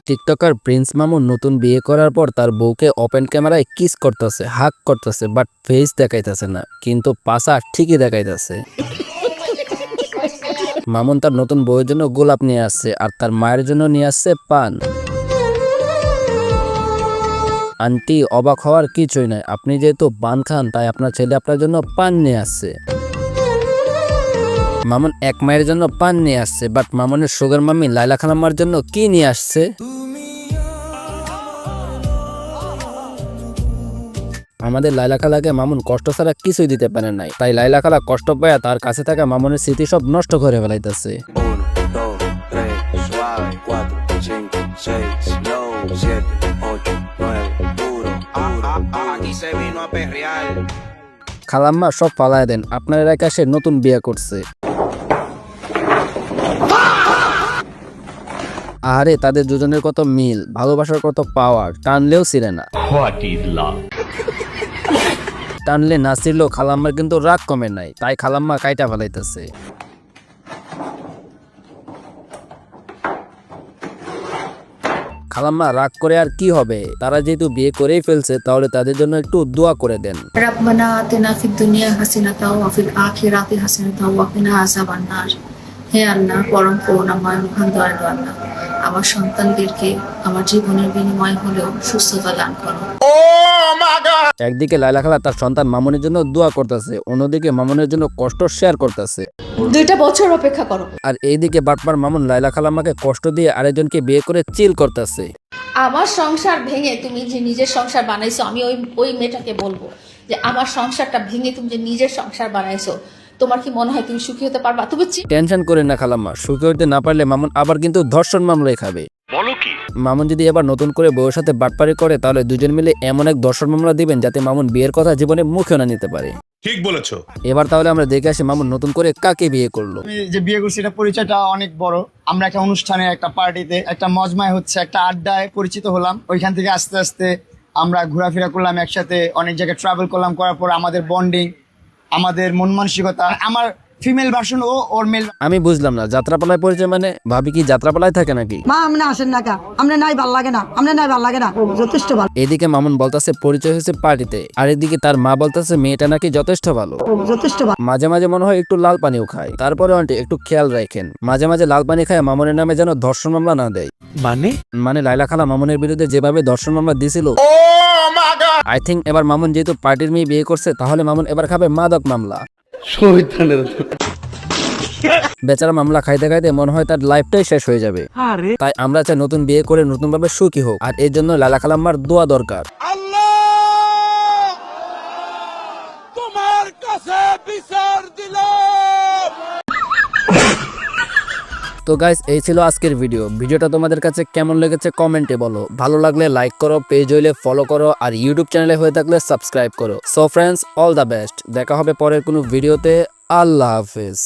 TikToker Prince Mamun নতুন বিয়ে করার পর তার বউকে ওপেন ক্যামেরায় কিস করতেছে, হাগ করতেছে, বাট ফেস দেখাইতেছে না, কিন্তু পাশা ঠিকই দেখাইতেছে। মামুন তার নতুন বউয়ের জন্য গোলাপ নিয়ে আসছে আর তার মায়ের জন্য নিয়ে আসছে পান। আন্টি, অবাক হওয়ার কিছুই নাই, আপনি যেহেতু পান খান তাই আপনার ছেলে আপনার জন্য পান নিয়ে আসছে। মামুন এক মায়ের জন্য পান নিয়ে আসছে, বাট মামুনের সুগার মাম্মি লাইলা খালাম্মার জন্য কি নিয়ে আসছে? আমাদের লাইলা খালাকে মামুন কষ্ট ছাড়া কিছুই দিতে পারে নাই, তাই লাইলা খালা কষ্ট পায়া তার কাছে থাকা মামুনের স্মৃতি সব নষ্ট করে ফেলাইতেছে। খালাম্মা সব ফালায় দেন, আপনার এলাকায় সে নতুন বিয়ে করছে। আরে তাদের দুজনের কত মিল, ভালোবাসার কত পাওয়ার, টানলেও ছিঁড়ে না। টানলে না ছিঁড়লেও খালাম্মার কিন্তু রাগ কমে নাই, তাই খালাম্মা কাইটা ফেলাইতেছে। খালাম্মা রাগ করে আর কি হবে, তারা যেহেতু বিয়ে করেই ফেলছে তাহলে তাদের জন্য একটু দোয়া করে দেন। রাব্বানা আতিনা ফিদ দুনিয়া হাসিনাতাও ওয়া ফিল আখিরাতি হাসিনাতাও ওয়া কিনা আযাবান নার। হে আল্লাহ, পরম করুণাময়, মহান দয়ালু আল্লাহ, আমার সন্তানদেরকে আমার জীবনের বিনিময় হলেও সুস্থতা দান করো। একদিকে লাইলা খালা তার সন্তান মামুনের জন্য দোয়া করতেছে, অন্যদিকে মামুনের জন্য কষ্ট শেয়ার করতেছে। 2টা বছর অপেক্ষা করো। আর এইদিকে বাটপার মামুন লাইলা খালাম্মাকে কষ্ট দিয়ে আরেকজনকে বিয়ে করে চিল করতেছে। আমার সংসার ভেঙে তুমি যে নিজের সংসার বানাইছো, আমি ওই মেয়েটাকে বলবো যে আমার সংসারটা ভেঙে তুমি যে নিজের সংসার বানাইছো, তোমার কি মনে হয় তুমি সুখী হতে পারবা? তুমি টেনশন করে না খালাম্মা, সুখী হইতে না পারলে মামুন আবার কিন্তু ধর্ষণ মামলায় খাবে। মামুন যদি এবার নতুন করে বউয়ের সাথে বাটপারি করে তাহলে দুজন মিলে এমন এক ধর্ষণ মামলা দিবেন যাতে মামুন বিয়ের কথা জীবনে মুখে না নিতে পারে। ঠিক বলেছো। এবার তাহলে আমরা দেখে আসি মামুন নতুন করে কাকে বিয়ে করলো। আমি যে বিয়ে করছি এটা পরিচয়টা অনেক বড়। আমরা একটা অনুষ্ঠানে, একটা পার্টিতে, একটা মজমায় হচ্ছে একটা আড্ডায় পরিচিত হলাম। ওইখান থেকে আস্তে আস্তে আমরা ঘোরাফেরা করলাম একসাথে, অনেক জায়গায় ট্রাভেল করলাম, করার পর আমাদের বন্ডিং, আমাদের মন মানসিকতা, আমার ফিমেল ভার্সন ও ওর মেল। আমি বুঝলাম না, যাত্রাপালায় পরিচয় মানে? ভাবি কি যাত্রাপালায় থাকে নাকি? মা আমরা আসেন না কা, আমরা নাই ভাল লাগে না, আমরা নাই ভাল লাগে না, যথেষ্ট ভালো। এদিকে মামুন বলতেছে পরিচয় হয়েছে পার্টিতে, আর এদিকে তার মা বলতেছে মেয়েটা নাকি যথেষ্ট ভালো। যথেষ্ট ভালো। মাঝে মাঝে মনে হয় একটু লাল পানিও খায়। তারপরে আন্টি একটু খেয়াল রাখেন, মাঝে মাঝে লাল পানি খায় মামুনের নামে যেন ধর্ষণ মামলা না দেয়। মানে লাইলা খালা মামুনের বিরুদ্ধে যেভাবে ধর্ষণ মামলা দিছিল, আই থিঙ্ক এবার মামুন যেহেতু পার্টির মেয়ে বিয়ে করছে তাহলে মামুন এবার খাবে মাদক মামলা। বেচারা মামলা খাইতে খাইতে মনে হয় তার লাইফটাই শেষ হয়ে যাবে। তাই আমরা চাই নতুন বিয়ে করে নতুন ভাবে সুখী হোক, আর এর জন্য লালা খালাম্মার দোয়া দরকার। তোমার কাছে বিচার দিলাম। তো গাইস, এই ছিল আজকের ভিডিওটা তোমাদের কাছে কেমন লেগেছে কমেন্টে বলো। ভালো লাগলে লাইক করো, পেজ হইলে ফলো করো, আর ইউটিউব চ্যানেলে হয়ে থাকলে সাবস্ক্রাইব করো। So friends, all the best, দেখা হবে পরের কোনো ভিডিওতে। আল্লাহ হাফেজ।